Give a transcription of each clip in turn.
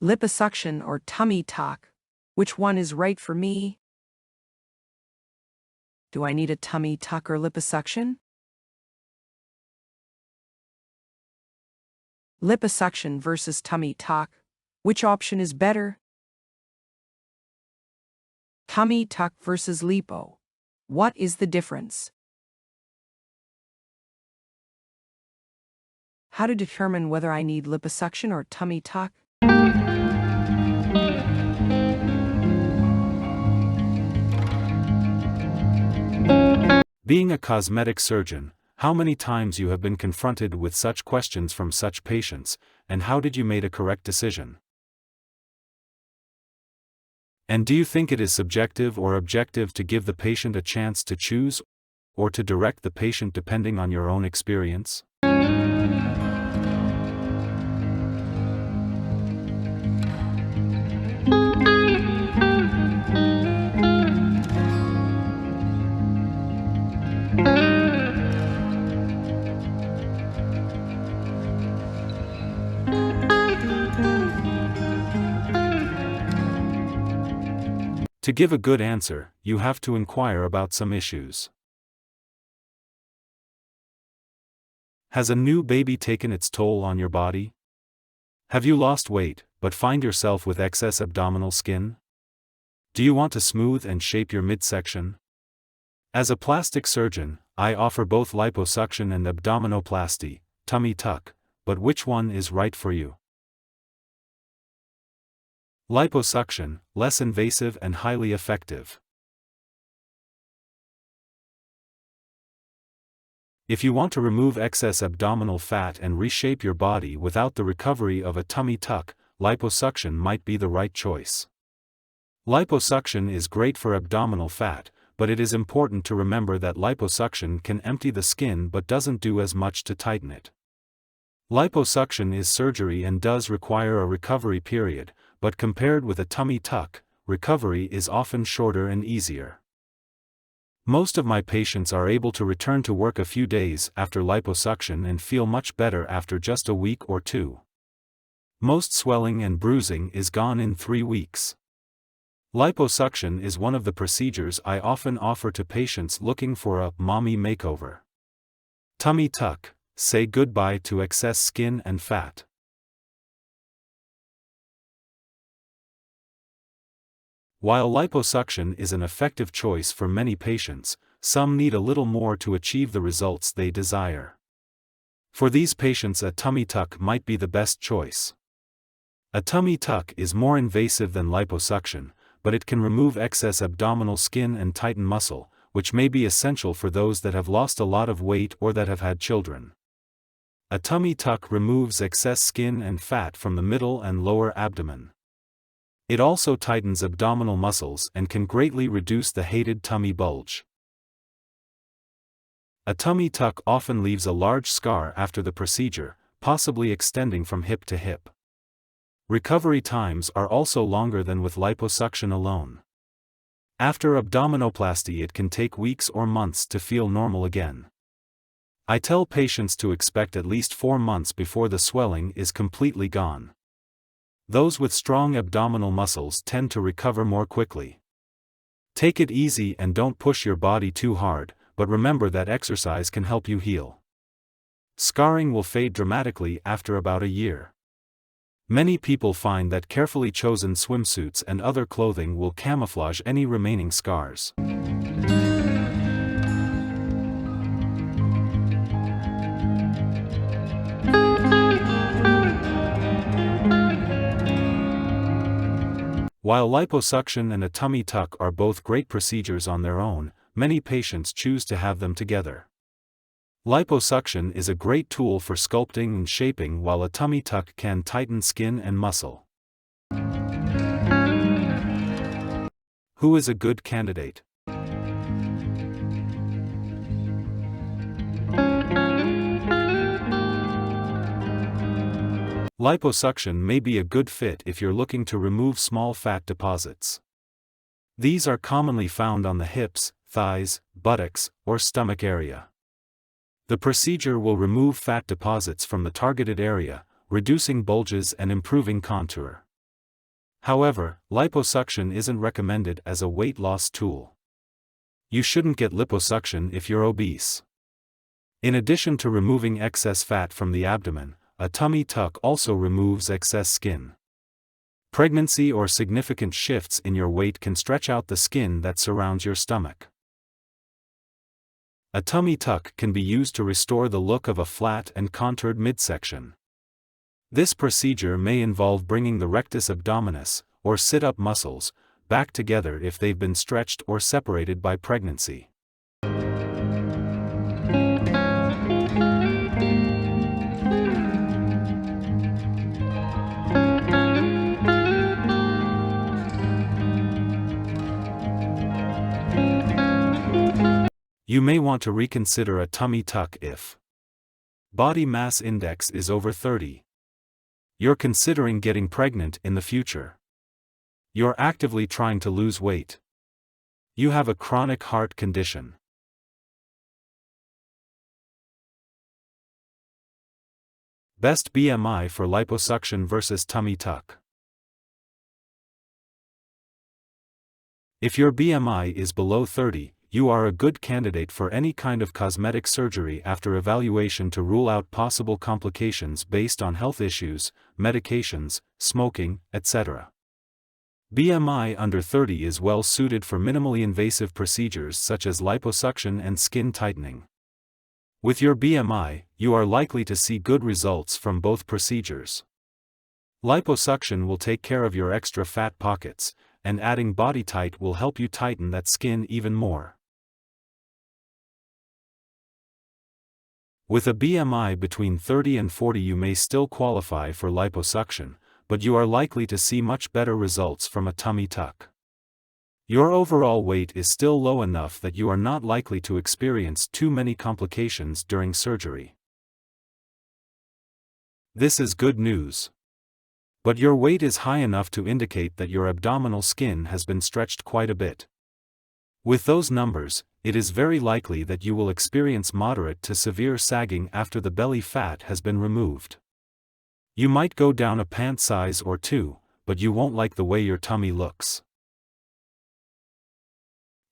Liposuction or tummy tuck? Which one is right for me? Do I need a tummy tuck or liposuction? Liposuction versus tummy tuck. Which option is better? Tummy tuck versus lipo. What is the difference? How to determine whether I need liposuction or tummy tuck? Being a cosmetic surgeon, how many times you have been confronted with such questions from such patients, and how did you make a correct decision? And do you think it is subjective or objective to give the patient a chance to choose, or to direct the patient depending on your own experience? To give a good answer, you have to inquire about some issues. Has a new baby taken its toll on your body? Have you lost weight, but find yourself with excess abdominal skin? Do you want to smooth and shape your midsection? As a plastic surgeon, I offer both liposuction and abdominoplasty, tummy tuck, but which one is right for you? Liposuction, less invasive and highly effective. If you want to remove excess abdominal fat and reshape your body without the recovery of a tummy tuck, liposuction might be the right choice. Liposuction is great for abdominal fat, but it is important to remember that liposuction can empty the skin but doesn't do as much to tighten it. Liposuction is surgery and does require a recovery period, but compared with a tummy tuck, recovery is often shorter and easier. Most of my patients are able to return to work a few days after liposuction and feel much better after just a week or two. Most swelling and bruising is gone in 3 weeks. Liposuction is one of the procedures I often offer to patients looking for a mommy makeover. Tummy tuck, say goodbye to excess skin and fat. While liposuction is an effective choice for many patients, some need a little more to achieve the results they desire. For these patients, a tummy tuck might be the best choice. A tummy tuck is more invasive than liposuction, but it can remove excess abdominal skin and tighten muscle, which may be essential for those that have lost a lot of weight or that have had children. A tummy tuck removes excess skin and fat from the middle and lower abdomen. It also tightens abdominal muscles and can greatly reduce the hated tummy bulge. A tummy tuck often leaves a large scar after the procedure, possibly extending from hip to hip. Recovery times are also longer than with liposuction alone. After abdominoplasty, it can take weeks or months to feel normal again. I tell patients to expect at least 4 months before the swelling is completely gone. Those with strong abdominal muscles tend to recover more quickly. Take it easy and don't push your body too hard, but remember that exercise can help you heal. Scarring will fade dramatically after about a year. Many people find that carefully chosen swimsuits and other clothing will camouflage any remaining scars. While liposuction and a tummy tuck are both great procedures on their own, many patients choose to have them together. Liposuction is a great tool for sculpting and shaping, while a tummy tuck can tighten skin and muscle. Who is a good candidate? Liposuction may be a good fit if you're looking to remove small fat deposits. These are commonly found on the hips, thighs, buttocks, or stomach area. The procedure will remove fat deposits from the targeted area, reducing bulges and improving contour. However, liposuction isn't recommended as a weight loss tool. You shouldn't get liposuction if you're obese. In addition to removing excess fat from the abdomen, a tummy tuck also removes excess skin. Pregnancy or significant shifts in your weight can stretch out the skin that surrounds your stomach. A tummy tuck can be used to restore the look of a flat and contoured midsection. This procedure may involve bringing the rectus abdominis, or sit-up muscles, back together if they've been stretched or separated by pregnancy. You may want to reconsider a tummy tuck if body mass index is over 30. You're considering getting pregnant in the future. You're actively trying to lose weight. You have a chronic heart condition. Best BMI for liposuction versus tummy tuck. If your BMI is below 30, you are a good candidate for any kind of cosmetic surgery after evaluation to rule out possible complications based on health issues, medications, smoking, etc. BMI under 30 is well suited for minimally invasive procedures such as liposuction and skin tightening. With your BMI, you are likely to see good results from both procedures. Liposuction will take care of your extra fat pockets, and adding Body Tight will help you tighten that skin even more. With a BMI between 30 and 40, you may still qualify for liposuction, but you are likely to see much better results from a tummy tuck. Your overall weight is still low enough that you are not likely to experience too many complications during surgery. This is good news. But your weight is high enough to indicate that your abdominal skin has been stretched quite a bit. With those numbers, it is very likely that you will experience moderate to severe sagging after the belly fat has been removed. You might go down a pant size or two, but you won't like the way your tummy looks.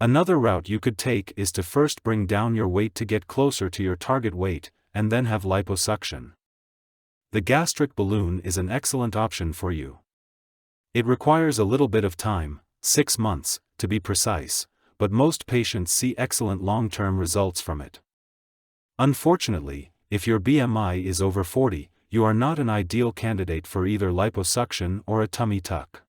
Another route you could take is to first bring down your weight to get closer to your target weight, and then have liposuction. The gastric balloon is an excellent option for you. It requires a little bit of time, 6 months, to be precise, but most patients see excellent long-term results from it. Unfortunately, if your BMI is over 40, you are not an ideal candidate for either liposuction or a tummy tuck.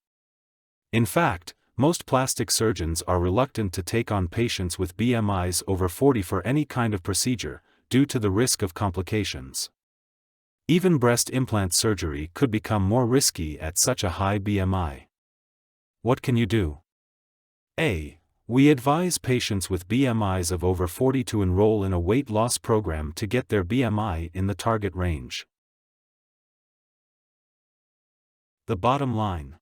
In fact, most plastic surgeons are reluctant to take on patients with BMIs over 40 for any kind of procedure, due to the risk of complications. Even breast implant surgery could become more risky at such a high BMI. What can you do? A. We advise patients with BMIs of over 40 to enroll in a weight loss program to get their BMI in the target range. The bottom line.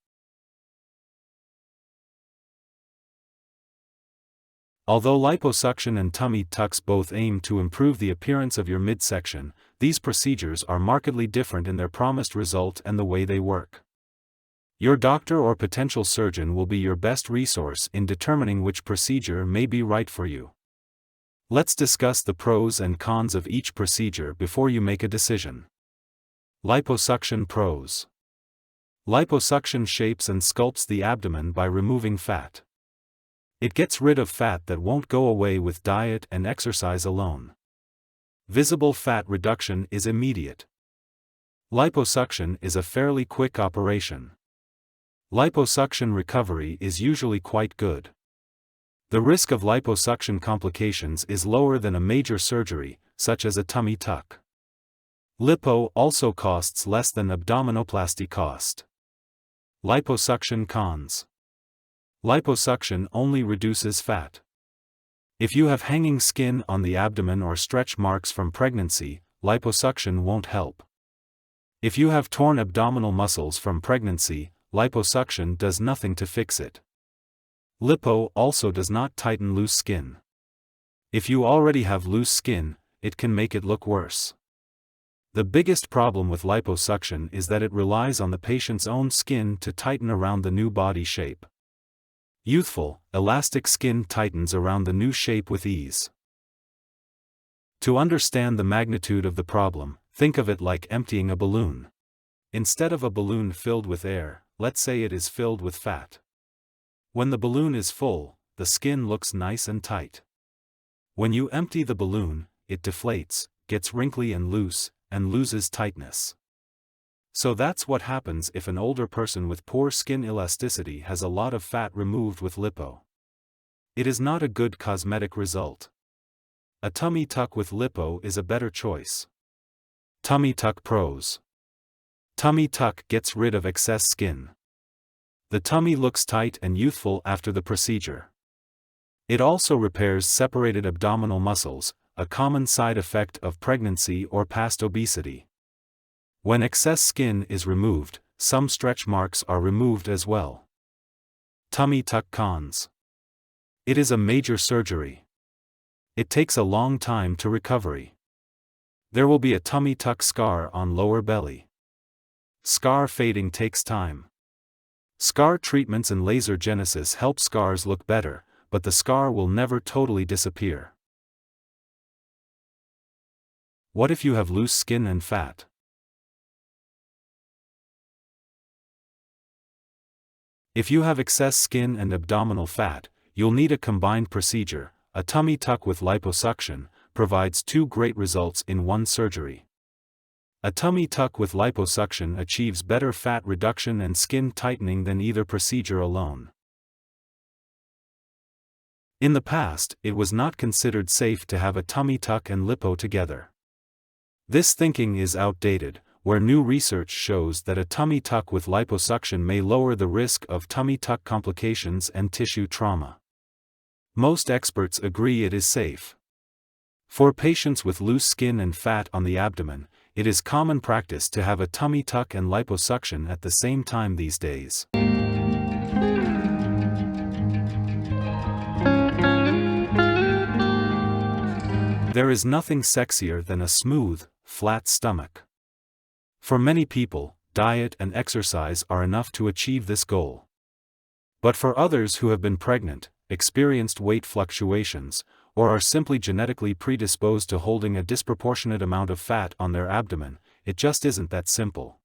Although liposuction and tummy tucks both aim to improve the appearance of your midsection, these procedures are markedly different in their promised result and the way they work. Your doctor or potential surgeon will be your best resource in determining which procedure may be right for you. Let's discuss the pros and cons of each procedure before you make a decision. Liposuction pros. Liposuction shapes and sculpts the abdomen by removing fat. It gets rid of fat that won't go away with diet and exercise alone. Visible fat reduction is immediate. Liposuction is a fairly quick operation. Liposuction recovery is usually quite good. The risk of liposuction complications is lower than a major surgery, such as a tummy tuck. Lipo also costs less than abdominoplasty cost. Liposuction cons. Liposuction only reduces fat. If you have hanging skin on the abdomen or stretch marks from pregnancy, liposuction won't help. If you have torn abdominal muscles from pregnancy, liposuction does nothing to fix it. Lipo also does not tighten loose skin. If you already have loose skin, it can make it look worse. The biggest problem with liposuction is that it relies on the patient's own skin to tighten around the new body shape. Youthful, elastic skin tightens around the new shape with ease. To understand the magnitude of the problem, think of it like emptying a balloon. Instead of a balloon filled with air, let's say it is filled with fat. When the balloon is full, the skin looks nice and tight. When you empty the balloon, it deflates, gets wrinkly and loose, and loses tightness. So that's what happens if an older person with poor skin elasticity has a lot of fat removed with lipo. It is not a good cosmetic result. A tummy tuck with lipo is a better choice. Tummy tuck pros. Tummy tuck gets rid of excess skin. The tummy looks tight and youthful after the procedure. It also repairs separated abdominal muscles, a common side effect of pregnancy or past obesity. When excess skin is removed, some stretch marks are removed as well. Tummy tuck cons. It is a major surgery. It takes a long time to recovery. There will be a tummy tuck scar on lower belly. Scar fading takes time. Scar treatments and laser genesis help scars look better, but the scar will never totally disappear. What if you have loose skin and fat? If you have excess skin and abdominal fat, you'll need a combined procedure. A tummy tuck with liposuction provides two great results in one surgery. A tummy tuck with liposuction achieves better fat reduction and skin tightening than either procedure alone. In the past, it was not considered safe to have a tummy tuck and lipo together. This thinking is outdated, where new research shows that a tummy tuck with liposuction may lower the risk of tummy tuck complications and tissue trauma. Most experts agree it is safe. For patients with loose skin and fat on the abdomen, it is common practice to have a tummy tuck and liposuction at the same time these days. There is nothing sexier than a smooth, flat stomach. For many people, diet and exercise are enough to achieve this goal. But for others who have been pregnant, experienced weight fluctuations, or are simply genetically predisposed to holding a disproportionate amount of fat on their abdomen, it just isn't that simple.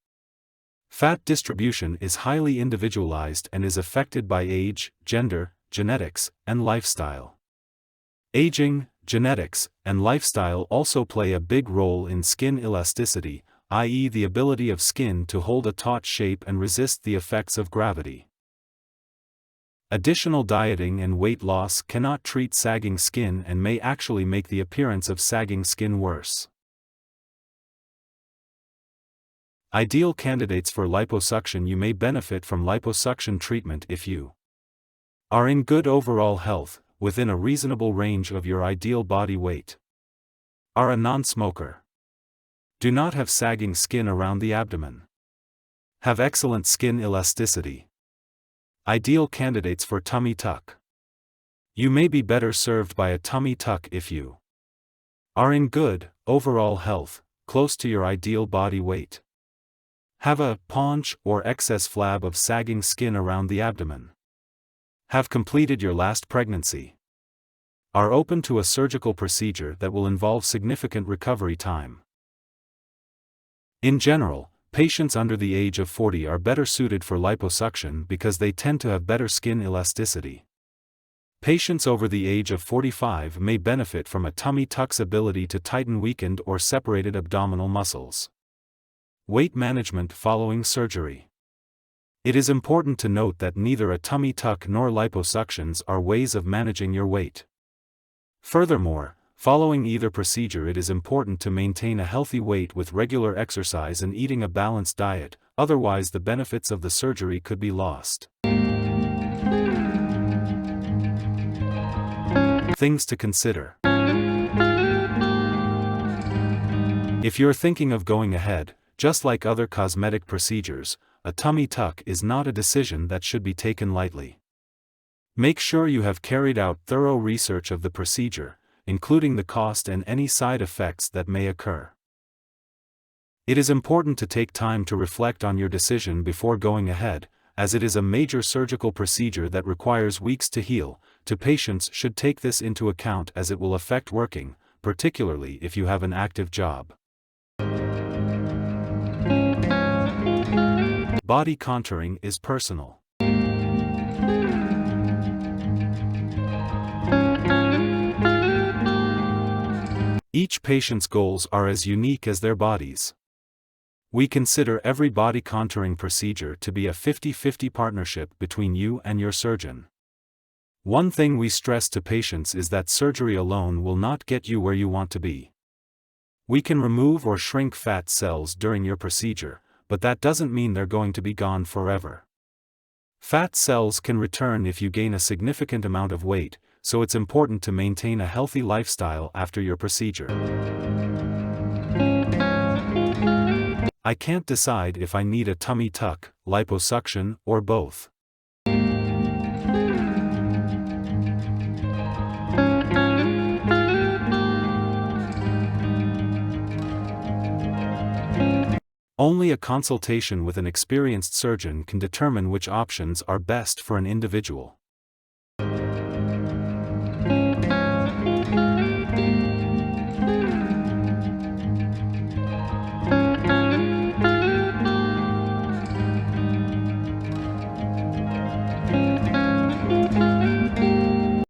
Fat distribution is highly individualized and is affected by age, gender, genetics, and lifestyle. Aging, genetics, and lifestyle also play a big role in skin elasticity, i.e. the ability of skin to hold a taut shape and resist the effects of gravity. Additional dieting and weight loss cannot treat sagging skin and may actually make the appearance of sagging skin worse. Ideal candidates for liposuction. You may benefit from liposuction treatment if you are in good overall health, within a reasonable range of your ideal body weight, are a non-smoker, do not have sagging skin around the abdomen, have excellent skin elasticity. Ideal candidates for tummy tuck. You may be better served by a tummy tuck if you are in good, overall health, close to your ideal body weight, have a paunch or excess flab of sagging skin around the abdomen, have completed your last pregnancy, are open to a surgical procedure that will involve significant recovery time. In general, patients under the age of 40 are better suited for liposuction because they tend to have better skin elasticity. Patients over the age of 45 may benefit from a tummy tuck's ability to tighten weakened or separated abdominal muscles. Weight management following surgery. It is important to note that neither a tummy tuck nor liposuctions are ways of managing your weight. Furthermore, following either procedure, it is important to maintain a healthy weight with regular exercise and eating a balanced diet, otherwise the benefits of the surgery could be lost. Things to consider. If you're thinking of going ahead, just like other cosmetic procedures, a tummy tuck is not a decision that should be taken lightly. Make sure you have carried out thorough research of the procedure, including the cost and any side effects that may occur. It is important to take time to reflect on your decision before going ahead, as it is a major surgical procedure that requires weeks to heal. Patients should take this into account as it will affect working, particularly if you have an active job. Body contouring is personal. Each patient's goals are as unique as their bodies. We consider every body contouring procedure to be a 50-50 partnership between you and your surgeon. One thing we stress to patients is that surgery alone will not get you where you want to be. We can remove or shrink fat cells during your procedure, but that doesn't mean they're going to be gone forever. Fat cells can return if you gain a significant amount of weight, so it's important to maintain a healthy lifestyle after your procedure. I can't decide if I need a tummy tuck, liposuction, or both. Only a consultation with an experienced surgeon can determine which options are best for an individual.